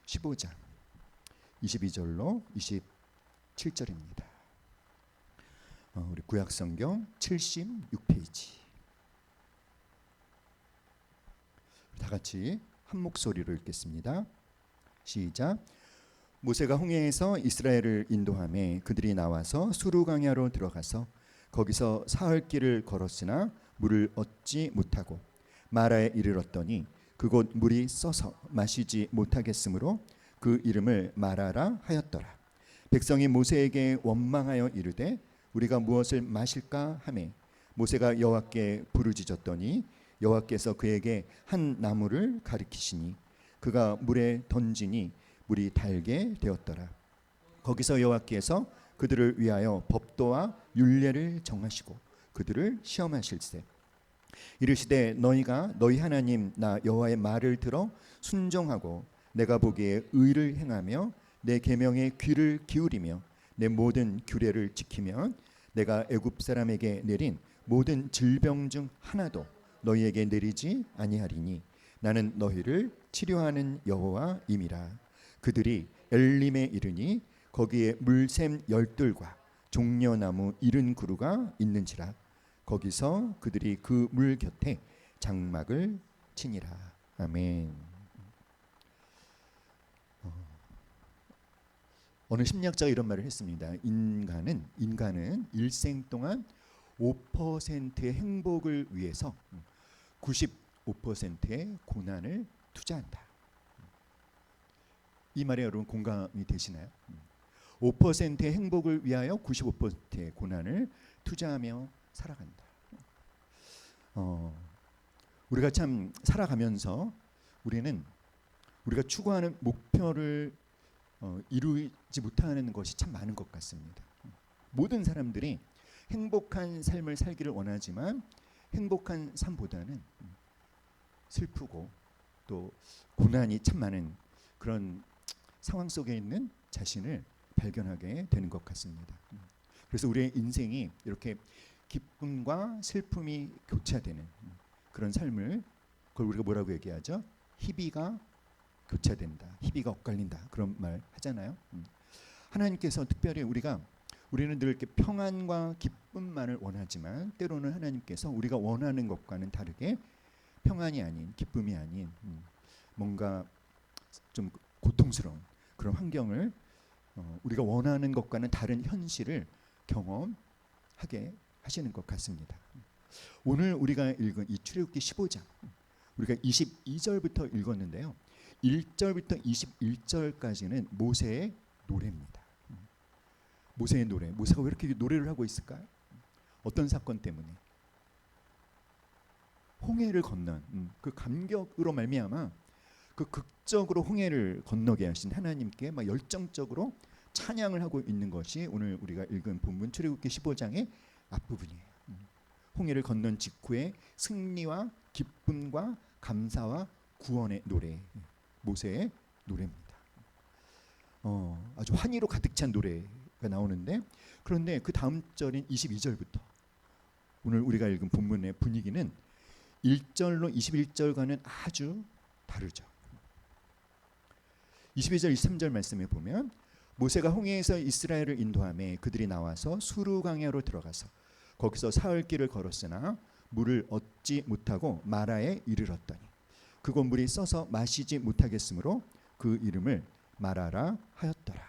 15장 22절로 27절입니다. 우리 구약성경 76페이지. 다 같이 한 목소리로 읽겠습니다. 시작. 모세가 홍해에서 이스라엘을 인도하매 그들이 나와서 수르 광야로 들어가서 거기서 사흘 길을 걸었으나 물을 얻지 못하고 마라에 이르렀더니 그곳 물이 써서 마시지 못하겠으므로 그 이름을 마라라 하였더라. 백성이 모세에게 원망하여 이르되 우리가 무엇을 마실까 하매 모세가 여호와께 부르짖었더니 여호와께서 그에게 한 나무를 가리키시니 그가 물에 던지니 물이 달게 되었더라. 거기서 여호와께서 그들을 위하여 법도와 율례를 정하시고 그들을 시험하실세. 이르시되 너희가 너희 하나님 나 여호와의 말을 들어 순종하고 내가 보기에 의를 행하며 내 계명에 귀를 기울이며 내 모든 규례를 지키면 내가 애굽 사람에게 내린 모든 질병 중 하나도 너희에게 내리지 아니하리니 나는 너희를 치료하는 여호와임이라. 그들이 엘림에 이르니 거기에 물샘 열둘과 종려나무 70그루가 있는지라. 거기서 그들이 그 물 곁에 장막을 치니라. 아멘. 어느 심리학자가 이런 말을 했습니다. 인간은 일생 동안 5%의 행복을 위해서 95%의 고난을 투자한다. 이 말에 여러분 공감이 되시나요? 5%의 행복을 위하여 95%의 고난을 투자하며 살아간다. 우리가 참 살아가면서 우리가 추구하는 목표를 이루지 못하는 것이 참 많은 것 같습니다. 모든 사람들이 행복한 삶을 살기를 원하지만 행복한 삶보다는 슬프고 또 고난이 참 많은 그런 상황 속에 있는 자신을 발견하게 되는 것 같습니다. 그래서 우리의 인생이 이렇게 기쁨과 슬픔이 교차되는 그런 삶을, 그걸 우리가 뭐라고 얘기하죠? 희비가 교차된다, 희비가 엇갈린다, 그런 말 하잖아요. 하나님께서 특별히 우리는 늘 이렇게 평안과 기쁨만을 원하지만 때로는 하나님께서 우리가 원하는 것과는 다르게 평안이 아닌, 기쁨이 아닌 뭔가 좀 고통스러운 그런 환경을 우리가 원하는 것과는 다른 현실을 경험하게 하시는 것 같습니다. 오늘 우리가 읽은 이 출애굽기 15장, 우리가 22절부터 읽었는데요. 1절부터 21절까지는 모세의 노래입니다. 모세의 노래. 모세가 왜 이렇게 노래를 하고 있을까요? 어떤 사건 때문에? 홍해를 건넌 그 감격으로 말미암아 그 극적으로 홍해를 건너게 하신 하나님께 막 열정적으로 찬양을 하고 있는 것이 오늘 우리가 읽은 본문 출애굽기 15장의 앞부분이에요. 홍해를 건넌 직후에 승리와 기쁨과 감사와 구원의 노래, 모세의 노래입니다. 아주 환희로 가득 찬 노래가 나오는데, 그런데 그 다음 절인 22절부터 오늘 우리가 읽은 본문의 분위기는 1절로 21절과는 아주 다르죠. 22절 23절 말씀에 보면 모세가 홍해에서 이스라엘을 인도하매 그들이 나와서 수르 광야로 들어가서 거기서 사흘 길을 걸었으나 물을 얻지 못하고 마라에 이르렀더니 그곳 물이 써서 마시지 못하겠으므로 그 이름을 마라라 하였더라.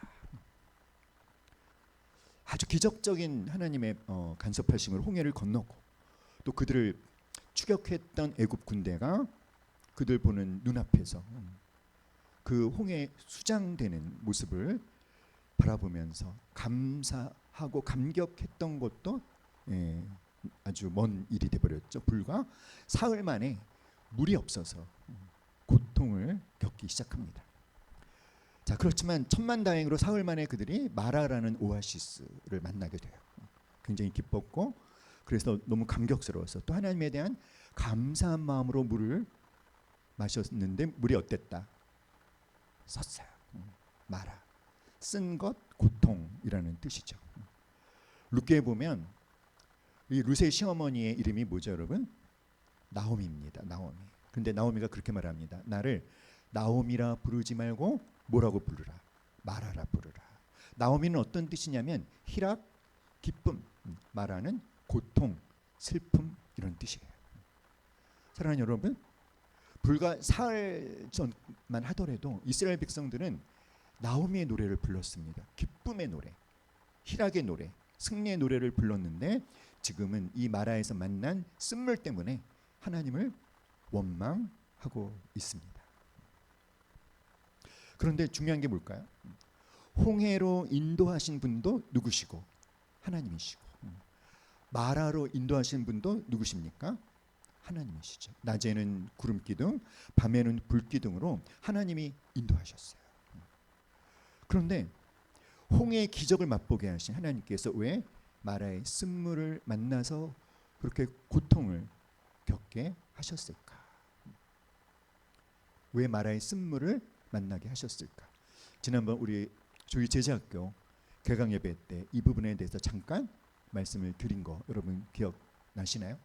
아주 기적적인 하나님의 간섭하심으로 홍해를 건너고 또 그들을 추격했던 애굽 군대가 그들 보는 눈앞에서 그 홍해 수장되는 모습을 바라보면서 감사하고 감격했던 것도 아주 먼 일이 되어버렸죠. 불과 사흘 만에 물이 없어서 고통을 겪기 시작합니다. 자, 그렇지만 천만다행으로 사흘 만에 그들이 마라라는 오아시스를 만나게 돼요. 굉장히 기뻤고 그래서 너무 감격스러워서 또 하나님에 대한 감사한 마음으로 물을 마셨는데 물이 어땠다? 썼어요. 마라. 쓴 것, 고통이라는 뜻이죠. 룻기에 보면 이 룻의 시어머니의 이름이 뭐죠, 여러분? 나오미입니다. 나오미. 근데 나오미가 그렇게 말합니다. 나를 나오미라 부르지 말고 뭐라고 부르라? 마라라 부르라. 나오미는 어떤 뜻이냐면 희락, 기쁨, 마라는 고통, 슬픔 이런 뜻이에요. 사랑하는 여러분, 불과 사흘 전만 하더라도 이스라엘 백성들은 나오미의 노래를 불렀습니다. 기쁨의 노래, 희락의 노래, 승리의 노래를 불렀는데 지금은 이 마라에서 만난 쓴물 때문에 하나님을 원망하고 있습니다. 그런데 중요한 게 뭘까요? 홍해로 인도하신 분도 누구시고? 하나님이시고, 마라로 인도하신 분도 누구십니까? 하나님이시죠. 낮에는 구름 기둥, 밤에는 불 기둥으로 하나님이 인도하셨어요. 그런데 홍해의 기적을 맛보게 하신 하나님께서 왜 마라의 쓴물을 만나서 그렇게 고통을 겪게 하셨을까? 왜 마라의 쓴물을 만나게 하셨을까? 지난번 우리 저희 제자학교 개강 예배 때 이 부분에 대해서 잠깐 말씀을 드린 거 여러분 기억나시나요?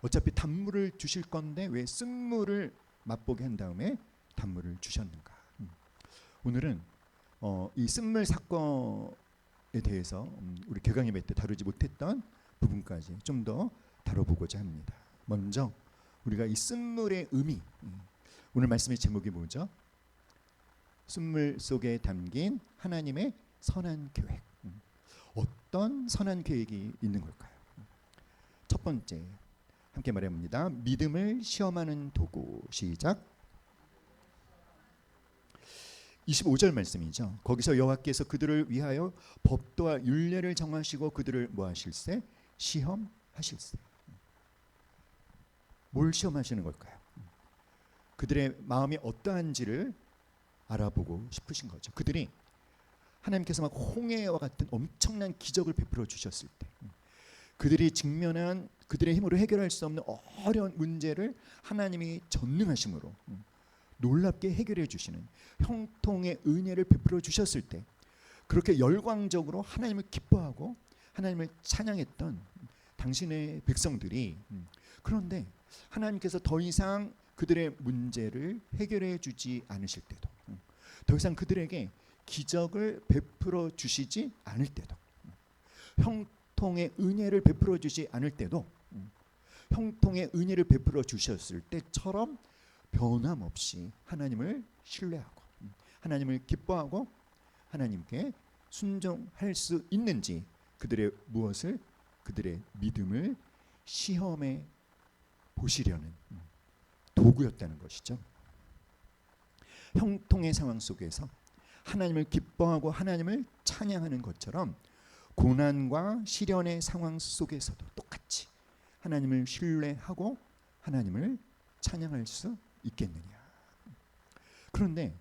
어차피 단물을 주실 건데 왜 쓴물을 맛보게 한 다음에 단물을 주셨는가? 오늘은 이 쓴물 사건에 대해서 우리 개강 예배 때 다루지 못했던 부분까지 좀 더 다뤄보고자 합니다. 먼저 우리가 이 쓴물의 의미, 오늘 말씀의 제목이 뭐죠? 쓴물 속에 담긴 하나님의 선한 계획. 어떤 선한 계획이 있는 걸까요? 첫 번째, 함께 말해봅니다. 믿음을 시험하는 도구. 시작. 25절 말씀이죠. 거기서 여호와께서 그들을 위하여 법도와 율례를 정하시고 그들을 뭐 하실세? 시험하실세. 뭘 시험하시는 걸까요? 그들의 마음이 어떠한지를 알아보고 싶으신 거죠. 그들이 하나님께서 막 홍해와 같은 엄청난 기적을 베풀어 주셨을 때, 그들이 직면한 그들의 힘으로 해결할 수 없는 어려운 문제를 하나님이 전능하심으로 놀랍게 해결해 주시는 형통의 은혜를 베풀어 주셨을 때, 그렇게 열광적으로 하나님을 기뻐하고 하나님을 찬양했던 당신의 백성들이, 그런데 하나님께서 더 이상 그들의 문제를 해결해 주지 않으실 때도, 더 이상 그들에게 기적을 베풀어 주시지 않을 때도, 형통의 은혜를 베풀어 주지 않을 때도, 형통의 은혜를 베풀어 주셨을 때처럼 변함없이 하나님을 신뢰하고 하나님을 기뻐하고 하나님께 순종할 수 있는지, 그들의 무엇을, 그들의 믿음을 시험해 보시려는 도구였다는 것이죠. 형통의 상황 속에서 하나님을 기뻐하고 하나님을 찬양하는 것처럼 고난과 시련의 상황 속에서도 똑같이 하나님을 신뢰하고 하나님을 찬양할 수 있겠느냐. 그런데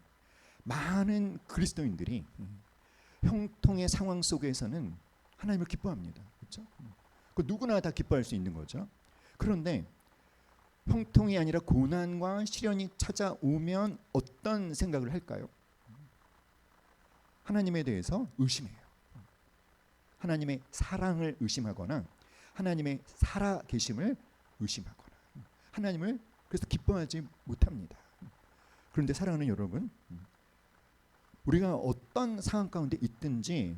많은 그리스도인들이 형통의 상황 속에서는 하나님을 기뻐합니다. 그렇죠? 그 누구나 다 기뻐할 수 있는 거죠. 그런데 형통이 아니라 고난과 시련이 찾아오면 어떤 생각을 할까요? 하나님에 대해서 의심해요. 하나님의 사랑을 의심하거나 하나님의 살아계심을 의심하거나 하나님을 그래서 기뻐하지 못합니다. 그런데 사랑하는 여러분, 우리가 어떤 상황 가운데 있든지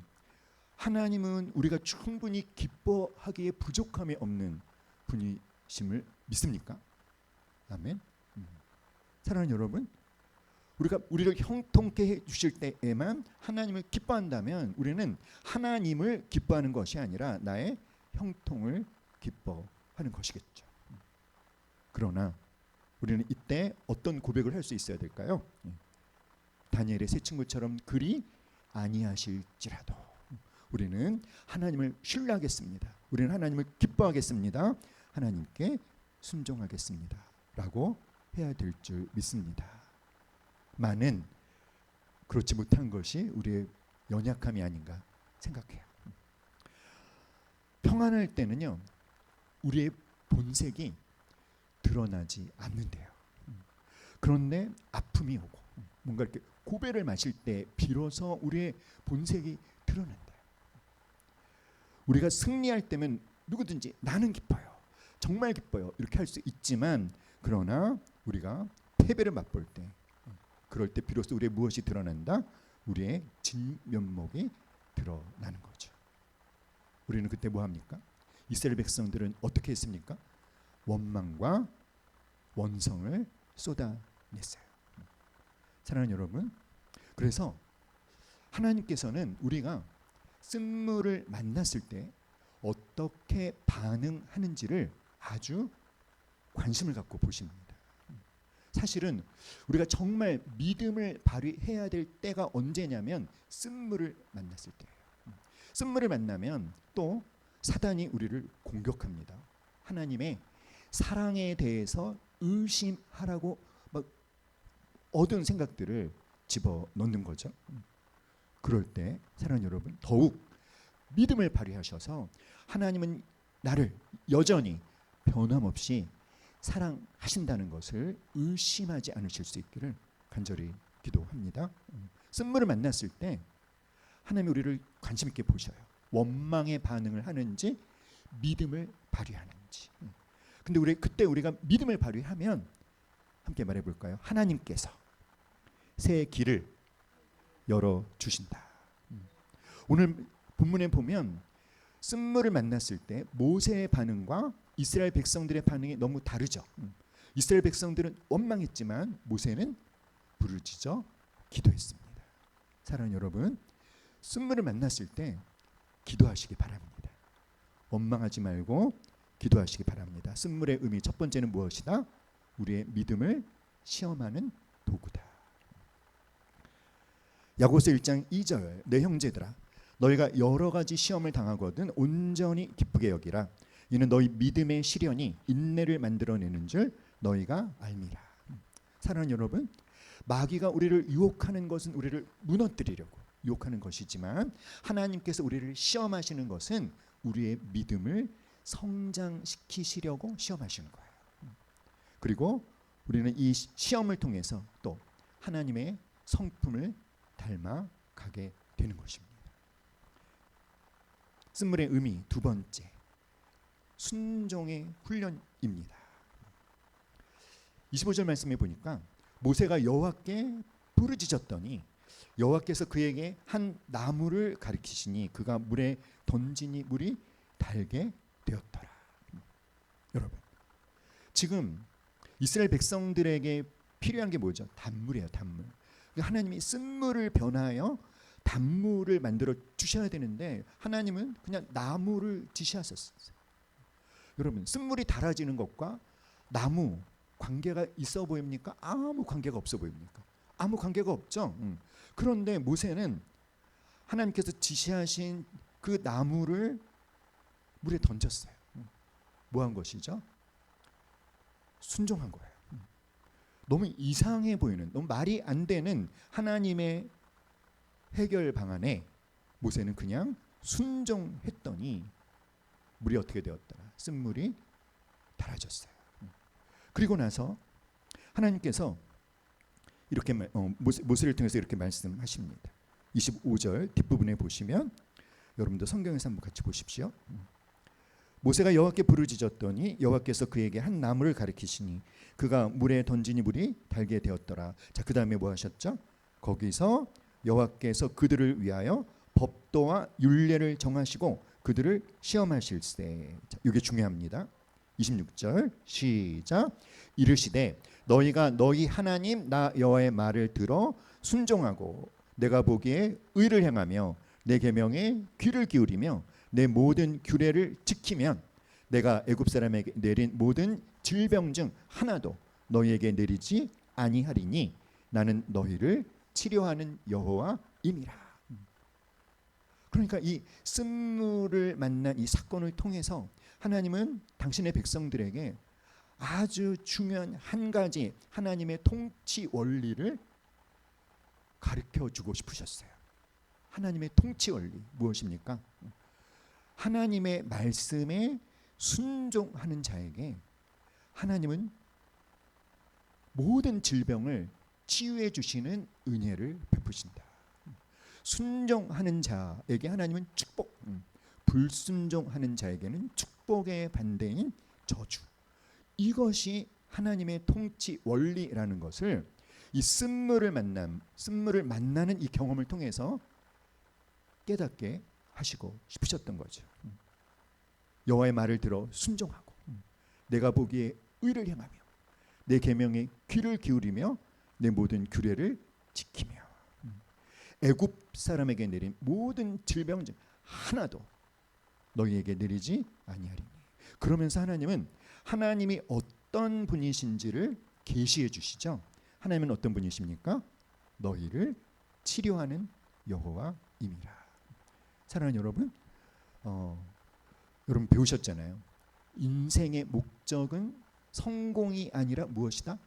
하나님은 우리가 충분히 기뻐하기에 부족함이 없는 분이심을 믿습니까? 아멘. 사랑하는 여러분, 우리가 우리를 형통케 해 주실 때에만 하나님을 기뻐한다면 우리는 하나님을 기뻐하는 것이 아니라 나의 형통을 기뻐하는 것이겠죠. 그러나 우리는 이때 어떤 고백을 할 수 있어야 될까요? 다니엘의 세 친구처럼 그리 아니하실지라도 우리는 하나님을 신뢰하겠습니다. 우리는 하나님을 기뻐하겠습니다. 하나님께 순종하겠습니다. 라고 해야 될 줄 믿습니다. 많은 그렇지 못한 것이 우리의 연약함이 아닌가 생각해요. 평안할 때는요, 우리의 본색이 드러나지 않는데요. 그런데 아픔이 오고 뭔가 이렇게 고배를 마실 때 비로소 우리의 본색이 드러난대요. 우리가 승리할 때면 누구든지 나는 기뻐요, 정말 기뻐요 이렇게 할 수 있지만, 그러나 우리가 패배를 맛볼 때, 그럴 때 비로소 우리의 무엇이 드러난다? 우리의 진면목이 드러나는 거죠. 우리는 그때 뭐 합니까? 이스라엘 백성들은 어떻게 했습니까? 원망과 원성을 쏟아냈어요. 사랑하는 여러분, 그래서 하나님께서는 우리가 쓴물을 만났을 때 어떻게 반응하는지를 아주 관심을 갖고 보십니다. 사실은 우리가 정말 믿음을 발휘해야 될 때가 언제냐면 쓴물을 만났을 때예요. 쓴물을 만나면 또 사단이 우리를 공격합니다. 하나님의 사랑에 대해서 의심하라고 막 어두운 생각들을 집어넣는 거죠. 그럴 때 사랑하는 여러분, 더욱 믿음을 발휘하셔서 하나님은 나를 여전히 변함없이 사랑하신다는 것을 의심하지 않으실 수 있기를 간절히 기도합니다. 쓴물을 만났을 때 하나님이 우리를 관심 있게 보셔요. 원망의 반응을 하는지 믿음을 발휘하는지. 근데 그때 우리가 믿음을 발휘하면 함께 말해 볼까요? 하나님께서 새 길을 열어 주신다. 오늘 본문에 보면 쓴물을 만났을 때 모세의 반응과 이스라엘 백성들의 반응이 너무 다르죠. 이스라엘 백성들은 원망했지만 모세는 부르짖어 기도했습니다. 사랑하는 여러분, 쓴물을 만났을 때 기도하시기 바랍니다. 원망하지 말고 기도하시기 바랍니다. 쓴물의 의미 첫 번째는 무엇이다? 우리의 믿음을 시험하는 도구다. 야고보서 1장 2절, 내 형제들아 너희가 여러 가지 시험을 당하거든 온전히 기쁘게 여기라. 이는 너희 믿음의 시련이 인내를 만들어내는 줄 너희가 알미라. 사랑하는 여러분, 마귀가 우리를 유혹하는 것은 우리를 무너뜨리려고 유혹하는 것이지만 하나님께서 우리를 시험하시는 것은 우리의 믿음을 성장시키시려고 시험하시는 거예요. 그리고 우리는 이 시험을 통해서 또 하나님의 성품을 닮아가게 되는 것입니다. 쓴물의 의미 두 번째, 순종의 훈련입니다. 25절 말씀에 보니까 모세가 여호와께 부르짖었더니 여호와께서 그에게 한 나무를 가리키시니 그가 물에 던지니 물이 달게 되었더라. 여러분, 지금 이스라엘 백성들에게 필요한 게 뭐죠? 단물이에요, 단물. 하나님이 쓴물을 변하여 단물을 만들어 주셔야 되는데 하나님은 그냥 나무를 지시하셨어요. 여러분, 쓴물이 달아지는 것과 나무 관계가 있어 보입니까? 아무 관계가 없어 보입니까? 아무 관계가 없죠. 그런데 모세는 하나님께서 지시하신 그 나무를 물에 던졌어요. 뭐 한 것이죠? 순종한 거예요. 너무 이상해 보이는, 너무 말이 안 되는 하나님의 해결 방안에 모세는 그냥 순종했더니 물이 어떻게 되었더라? 쓴물이 달아졌어요. 그리고 나서 하나님께서 이렇게 모세를 통해서 이렇게 말씀하십니다. 25절 뒷부분에 보시면 여러분도 성경에서 한번 같이 보십시오. 모세가 여호와께 부르짖었더니 여호와께서 그에게 한 나무를 가리키시니 그가 물에 던지니 물이 달게 되었더라. 자, 그 다음에 뭐 하셨죠? 거기서 여호와께서 그들을 위하여 법도와 율례를 정하시고 그들을 시험하실세. 자, 이게 중요합니다. 26절 시작. 이르시되 너희가 너희 하나님 나 여호와의 말을 들어 순종하고 내가 보기에 의를 행하며 내 계명에 귀를 기울이며 내 모든 규례를 지키면 내가 애굽 사람에게 내린 모든 질병 중 하나도 너희에게 내리지 아니하리니 나는 너희를 치료하는 여호와임이라. 그러니까 이 쓴물을 만난 이 사건을 통해서 하나님은 당신의 백성들에게 아주 중요한 한 가지 하나님의 통치 원리를 가르쳐 주고 싶으셨어요. 하나님의 통치 원리 무엇입니까? 하나님의 말씀에 순종하는 자에게 하나님은 모든 질병을 치유해 주시는 은혜를 베푸신다. 순종하는 자에게 하나님은 축복, 불순종하는 자에게는 축복의 반대인 저주. 이것이 하나님의 통치 원리라는 것을 이 쓴물을 만나는 이 경험을 통해서 깨닫게 하시고 싶으셨던 거죠. 여호와의 말을 들어 순종하고 내가 보기에 의를 행하며 내 계명에 귀를 기울이며 내 모든 규례를 지키며 애굽 사람에게 내린 모든 질병 중 하나도 너희에게 내리지 아니하리니. 그러면서 하나님은 하나님이 어떤 분이신지를 계시해 주시죠. 하나님은 어떤 분이십니까? 너희를 치료하는 여호와임이라. 사랑하는 여러분, 여러분 배우셨잖아요. 인생의 목적은 성공이 아니라 무엇이다?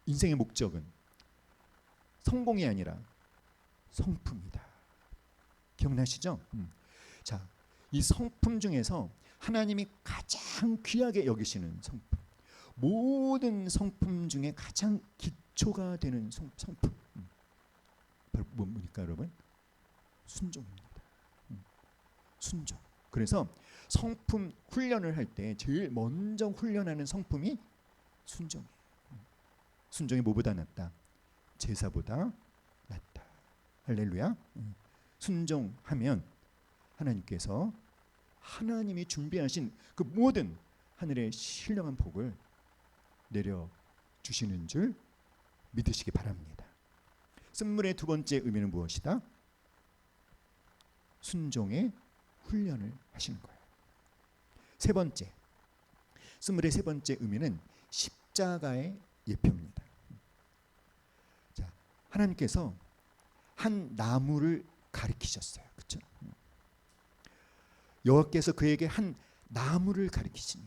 인생의 목적은 성공이 아니라 성품이다. 기억나시죠? 자, 이 성품 중에서 하나님이 가장 귀하게 여기시는 성품, 모든 성품 중에 가장 기초가 되는 성품, 바로 뭡니까 여러분? 순종입니다. 순종. 그래서 성품 훈련을 할 때 제일 먼저 훈련하는 성품이 순종이에요. 순종이 뭐보다 낫다? 제사보다 낫다. 할렐루야. 순종하면 하나님께서 하나님이 준비하신 그 모든 하늘의 신령한 복을 내려 주시는 줄 믿으시기 바랍니다. 쓴물의 두 번째 의미는 무엇이다? 순종의 훈련을 하시는 거예요. 세 번째, 쓴물의 세 번째 의미는 십자가의 예표입니다. 자, 하나님께서 한 나무를 가리키셨어요. 그렇죠? 여호와께서 그에게 한 나무를 가리키시니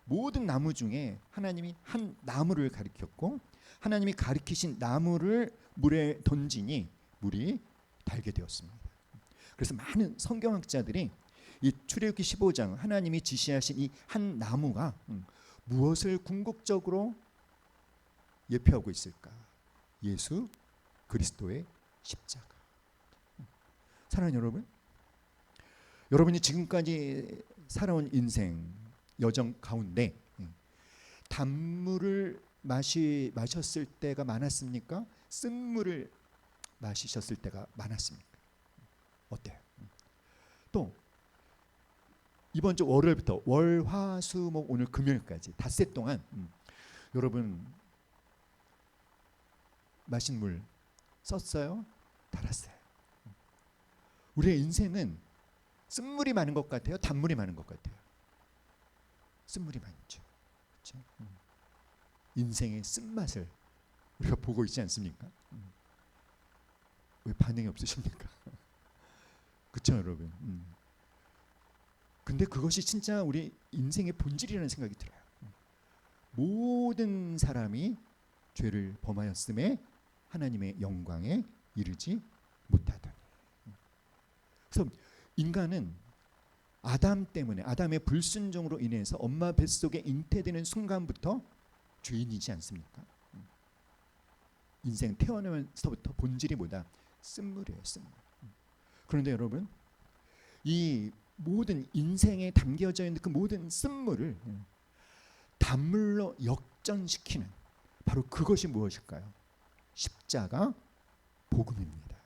모든 나무 중에 하나님이 한 나무를 가리켰고 하나님이 가리키신 나무를 물에 던지니 물이 달게 되었습니다. 그래서 많은 성경학자들이 이 출애굽기 15장 하나님이 지시하신 이 한 나무가 무엇을 궁극적으로 예표하고 있을까? 예수 그리스도의 십자가. 사랑하는 여러분, 여러분이 지금까지 살아온 인생 여정 가운데 단물을 마셨을 때가 많았습니까? 쓴물을 마시셨을 때가 많았습니까? 어때요? 또 이번 주 월요일부터 월화수목 오늘 금요일까지 닷새 동안 여러분 마신 물 썼어요? 달았어요? 우리의 인생은 쓴물이 많은 것 같아요? 단물이 많은 것 같아요? 쓴물이 많죠. 그렇죠? 인생의 쓴맛을 우리가 보고 있지 않습니까? 왜 반응이 없으십니까? 그렇죠, 여러분. 근데 그것이 진짜 우리 인생의 본질이라는 생각이 들어요. 모든 사람이 죄를 범하였음에 하나님의 영광에 이르지 못하더니. 그래서 인간은 아담 때문에 아담의 불순종으로 인해서 엄마 뱃속에 잉태되는 순간부터 죄인이지 않습니까? 인생 태어나면서부터 본질이 뭐다? 쓴물이에요, 쓴물. 그런데 여러분, 이 모든 인생에 담겨져 있는 그 모든 쓴물을 단물로 역전시키는 바로 그것이 무엇일까요? 십자가 복음입니다.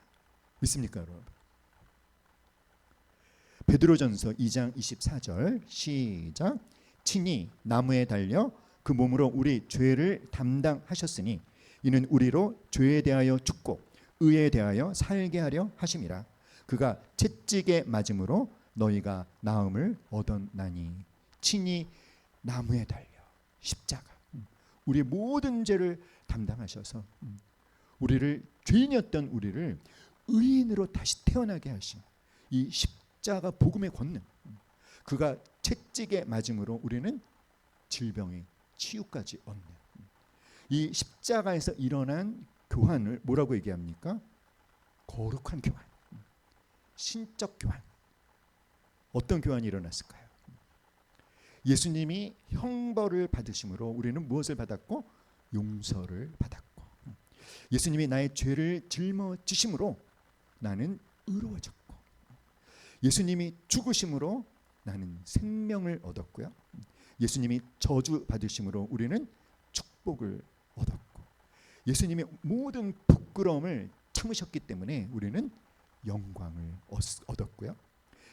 믿습니까, 여러분? 베드로전서 2장 24절 시작. 친히 나무에 달려 그 몸으로 우리 죄를 담당하셨으니 이는 우리로 죄에 대하여 죽고 의에 대하여 살게 하려 하심이라. 그가 채찍에 맞음으로 너희가 나음을 얻었나니. 친히 나무에 달려 십자가 우리 모든 죄를 담당하셔서 우리를 죄인이었던 우리를 의인으로 다시 태어나게 하신 이 십자가 복음의 권능, 그가 채찍에 맞음으로 우리는 질병의 치유까지 얻는 이 십자가에서 일어난 교환을 뭐라고 얘기합니까? 거룩한 교환, 신적 교환. 어떤 교환이 일어났을까요? 예수님이 형벌을 받으심으로 우리는 무엇을 받았고? 용서를 받았고, 예수님이 나의 죄를 짊어지심으로 나는 의로워졌고, 예수님이 죽으심으로 나는 생명을 얻었고요, 예수님이 저주 받으심으로 우리는 축복을 얻었고, 예수님이 모든 부끄러움을 참으셨기 때문에 우리는 영광을 얻었고요.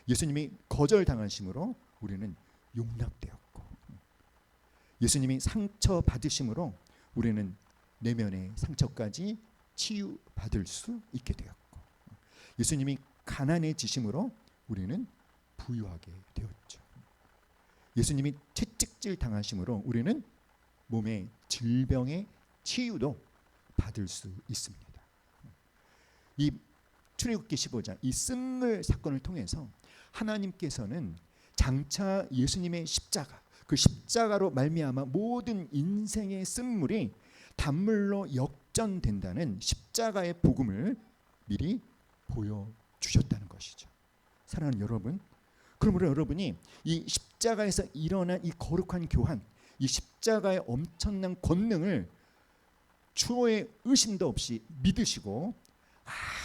예수님이 거절당하심으로 우리는 용납되었고, 예수님이 상처 받으심으로 우리는 내면의 상처까지 치유받을 수 있게 되었고, 예수님이 가난해지심으로 우리는 부유하게 되었죠. 예수님이 채찍질 당하심으로 우리는 몸의 질병의 치유도 받을 수 있습니다. 이 출애굽기 15장 이 쓴물 사건을 통해서 하나님께서는 장차 예수님의 십자가, 그 십자가로 말미암아 모든 인생의 쓴물이 단물로 역전된다는 십자가의 복음을 미리 보여주셨다는 것이죠. 사랑하는 여러분, 그러므로 여러분이 이 십자가에서 일어난 이 거룩한 교환, 이 십자가의 엄청난 권능을 추호의 의심도 없이 믿으시고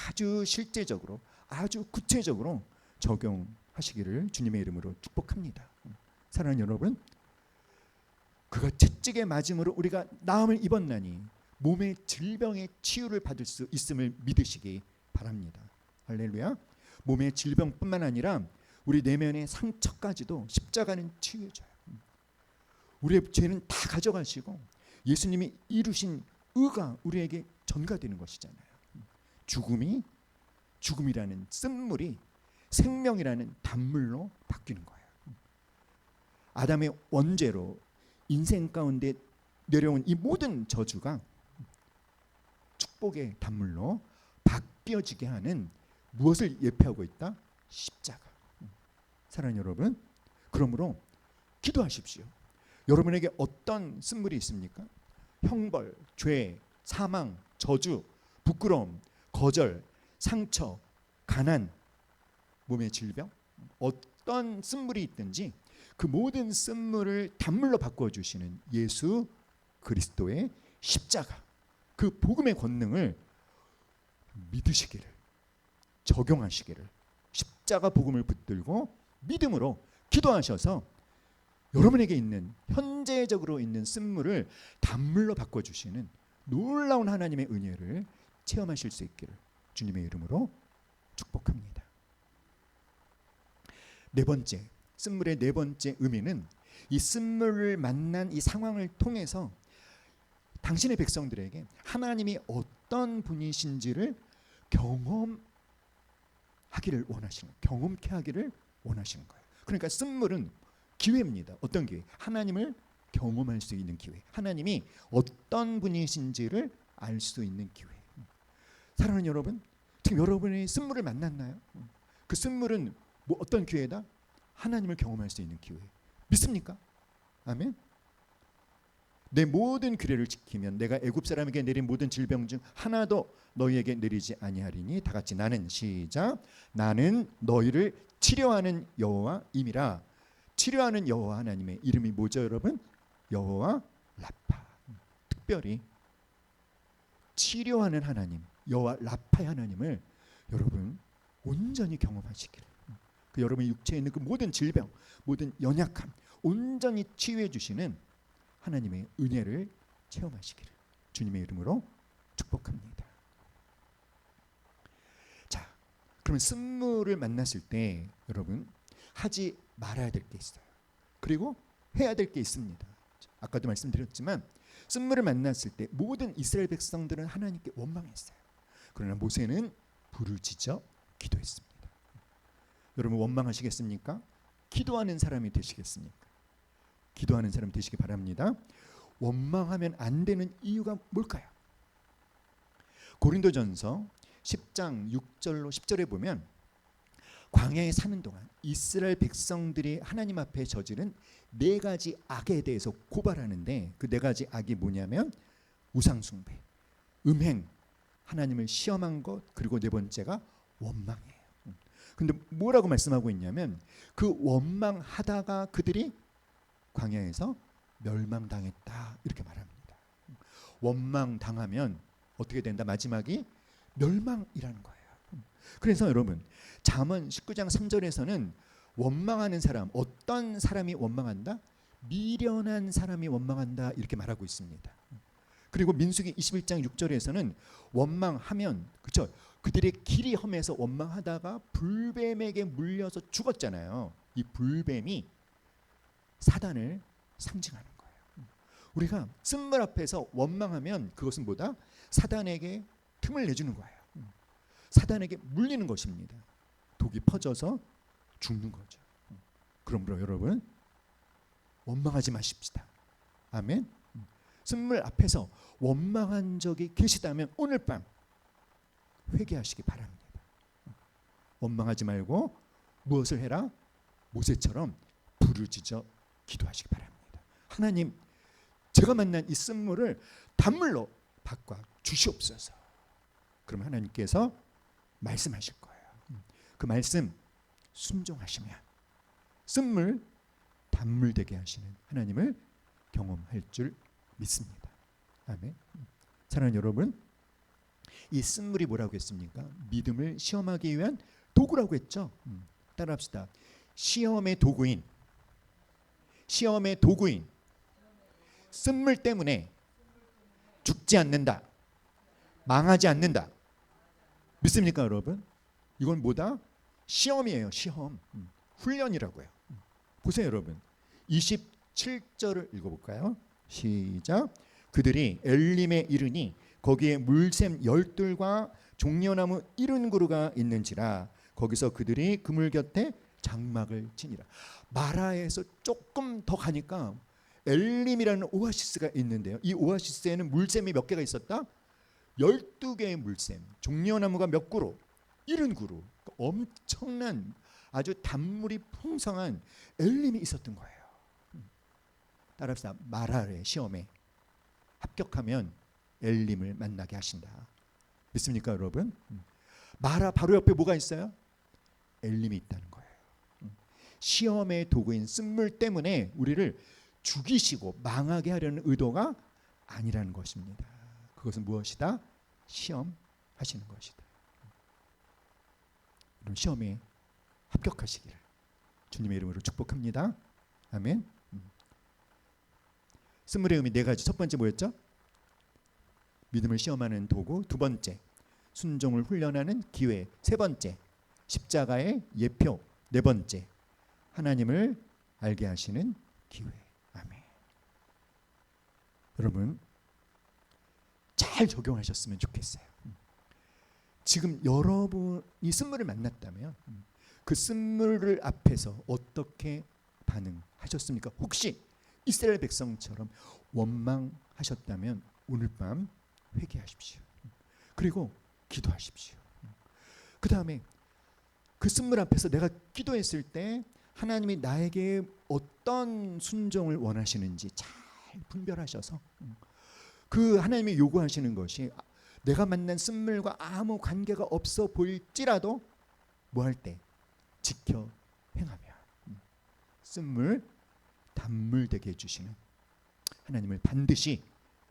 아주 실제적으로, 아주 구체적으로 적용하시기를 주님의 이름으로 축복합니다. 사랑하는 여러분, 그가 채찍에 맞음으로 우리가 나음을 입었나니 몸의 질병의 치유를 받을 수 있음을 믿으시기 바랍니다. 할렐루야. 몸의 질병뿐만 아니라 우리 내면의 상처까지도 십자가는 치유해줘요. 우리의 죄는 다 가져가시고 예수님이 이루신 의가 우리에게 전가되는 것이잖아요. 죽음이라는 쓴물이 생명이라는 단물로 바뀌는 거예요. 아담의 원죄로 인생 가운데 내려온 이 모든 저주가 축복의 단물로 바뀌어지게 하는 무엇을 예표하고 있다? 십자가. 사랑하는 여러분, 그러므로 기도하십시오. 여러분에게 어떤 쓴물이 있습니까? 형벌, 죄, 사망, 저주, 부끄러움, 거절, 상처, 가난, 몸의 질병, 어떤 쓴물이 있든지 그 모든 쓴물을 단물로 바꿔주시는 예수 그리스도의 십자가, 그 복음의 권능을 믿으시기를, 적용하시기를, 십자가 복음을 붙들고 믿음으로 기도하셔서 여러분에게 있는, 현재적으로 있는 쓴물을 단물로 바꿔주시는 놀라운 하나님의 은혜를 체험하실 수 있기를 주님의 이름으로 축복합니다. 네 번째, 쓴물의 네 번째 의미는 이 쓴물을 만난 이 상황을 통해서 당신의 백성들에게 하나님이 어떤 분이신지를 경험하기를 원하시는, 경험케 하기를 원하시는 거예요. 그러니까 쓴물은 기회입니다. 어떤 기회? 하나님을 경험할 수 있는 기회. 하나님이 어떤 분이신지를 알 수 있는 기회. 사랑하는 여러분, 지금 여러분이 쓴물을 만났나요? 그 쓴물은 뭐 어떤 기회다? 하나님을 경험할 수 있는 기회. 믿습니까? 아멘. 내 모든 규례를 지키면 내가 애굽 사람에게 내린 모든 질병 중 하나도 너희에게 내리지 아니하리니. 다 같이 나는, 시작. 나는 너희를 치료하는 여호와임이라. 치료하는 여호와 하나님의 이름이 뭐죠, 여러분? 여호와 라파. 특별히 치료하는 하나님, 여호와 라파의 하나님을 여러분 온전히 경험하시기를, 그 여러분의 육체에 있는 그 모든 질병, 모든 연약함 온전히 치유해 주시는 하나님의 은혜를 체험하시기를 주님의 이름으로 축복합니다. 자, 그러면 쓴물을 만났을 때 여러분 하지 말아야 될 게 있어요. 그리고 해야 될 게 있습니다. 아까도 말씀드렸지만 쓴물을 만났을 때 모든 이스라엘 백성들은 하나님께 원망했어요. 그러나 모세는 부르짖어 기도했습니다. 여러분 원망하시겠습니까? 기도하는 사람이 되시겠습니까? 기도하는 사람 되시기 바랍니다. 원망하면 안 되는 이유가 뭘까요? 고린도전서 10장 6절로 10절에 보면 광야에 사는 동안 이스라엘 백성들이 하나님 앞에 저지른 네 가지 악에 대해서 고발하는데, 그 네 가지 악이 뭐냐면 우상숭배, 음행, 하나님을 시험한 것, 그리고 네 번째가 원망이에요. 근데 뭐라고 말씀하고 있냐면 그 원망하다가 그들이 광야에서 멸망당했다, 이렇게 말합니다. 원망당하면 어떻게 된다? 마지막이 멸망이라는 거예요. 그래서 여러분 잠언 19장 3절에서는 원망하는 사람, 어떤 사람이 원망한다? 미련한 사람이 원망한다 이렇게 말하고 있습니다. 그리고 민수기 21장 6절에서는 원망하면 그렇죠. 그들의 길이 험해서 원망하다가 불뱀에게 물려서 죽었잖아요. 이 불뱀이 사단을 상징하는 거예요. 우리가 쓴물 앞에서 원망하면 그것은 뭐다? 사단에게 틈을 내주는 거예요. 사단에게 물리는 것입니다. 독이 퍼져서 죽는 거죠. 그러므로 여러분 원망하지 마십시다. 아멘. 쓴물 앞에서 원망한 적이 계시다면 오늘 밤 회개하시기 바랍니다. 원망하지 말고 무엇을 해라? 모세처럼 부르짖어 기도하시기 바랍니다. 하나님, 제가 만난 이 쓴물을 단물로 바꿔 주시옵소서. 그럼 하나님께서 말씀하실 거예요. 그 말씀 순종하시면 쓴물 단물 되게 하시는 하나님을 경험할 줄 믿습니다. 아멘. 사랑하는 여러분, 이 쓴물이 뭐라고 했습니까? 믿음을 시험하기 위한 도구라고 했죠. 따라합시다. 시험의 도구인 쓴물 때문에 죽지 않는다. 망하지 않는다. 믿습니까, 여러분? 이건 뭐다? 시험이에요. 시험. 훈련이라고요. 보세요, 여러분. 27절을 읽어볼까요? 시작. 그들이 엘림에 이르니 거기에 물샘 10들과 종려나무 70그루가 있는지라 거기서 그들이 그물 곁에 장막을 치니라. 마라에서 조금 더 가니까 엘림이라는 오아시스가 있는데요. 이 오아시스에는 물샘이 몇 개가 있었다? 12개의 물샘, 종려나무가 몇 그루? 70그루. 엄청난 아주 단물이 풍성한 엘림이 있었던 거예요. 따라합시다. 마라의 시험에 합격하면 엘림을 만나게 하신다. 믿습니까, 여러분? 마라 바로 옆에 뭐가 있어요? 엘림이 있다는 거예요. 시험의 도구인 쓴물 때문에 우리를 죽이시고 망하게 하려는 의도가 아니라는 것입니다. 그것은 무엇이다? 시험하시는 것이다. 그럼 시험에 합격하시기를 주님의 이름으로 축복합니다. 아멘. 쓴물의 의미 네 가지. 첫 번째 뭐였죠? 믿음을 시험하는 도구. 두 번째, 순종을 훈련하는 기회. 세 번째, 십자가의 예표. 네 번째, 하나님을 알게 하시는 기회. 아멘. 여러분 잘 적용하셨으면 좋겠어요. 지금 여러분이 쓴물을 만났다면 그 쓴물을 앞에서 어떻게 반응하셨습니까? 혹시 이스라엘 백성처럼 원망하셨다면 오늘 밤 회개하십시오. 그리고 기도하십시오. 그 다음에 그 쓴물 앞에서 내가 기도했을 때 하나님이 나에게 어떤 순종을 원하시는지 잘 분별하셔서 그 하나님이 요구하시는 것이 내가 만난 쓴물과 아무 관계가 없어 보일지라도 뭐 할 때 지켜 행하며 쓴물 단물 되게 해주시는 하나님을 반드시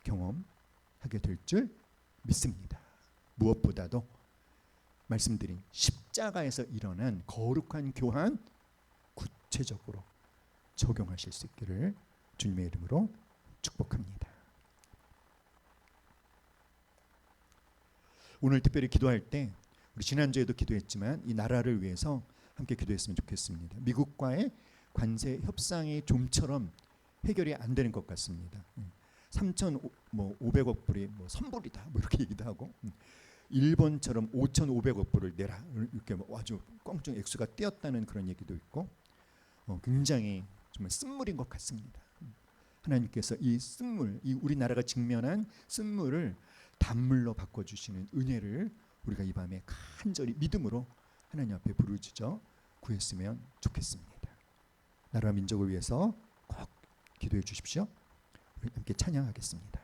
경험하게 될 줄 믿습니다. 무엇보다도 말씀드린 십자가에서 일어난 거룩한 교환 구체적으로 적용하실 수 있기를 주님의 이름으로 축복합니다. 오늘 특별히 기도할 때 우리 지난주에도 기도했지만 이 나라를 위해서 함께 기도했으면 좋겠습니다. 미국과의 관세 협상이 좀처럼 해결이 안 되는 것 같습니다. 3,500억 불이 뭐 선불이다 뭐 이렇게 얘기도 하고 일본처럼 5,500억 불을 내라 이렇게 뭐 아주 껑충 액수가 뛰었다는 그런 얘기도 있고 굉장히 정말 쓴물인 것 같습니다. 하나님께서 이 쓴물, 이 우리나라가 직면한 쓴물을 단물로 바꿔주시는 은혜를 우리가 이 밤에 간절히 믿음으로 하나님 앞에 부르짖어 구했으면 좋겠습니다. 나라와 민족을 위해서 꼭 기도해 주십시오. 우리 함께 찬양하겠습니다.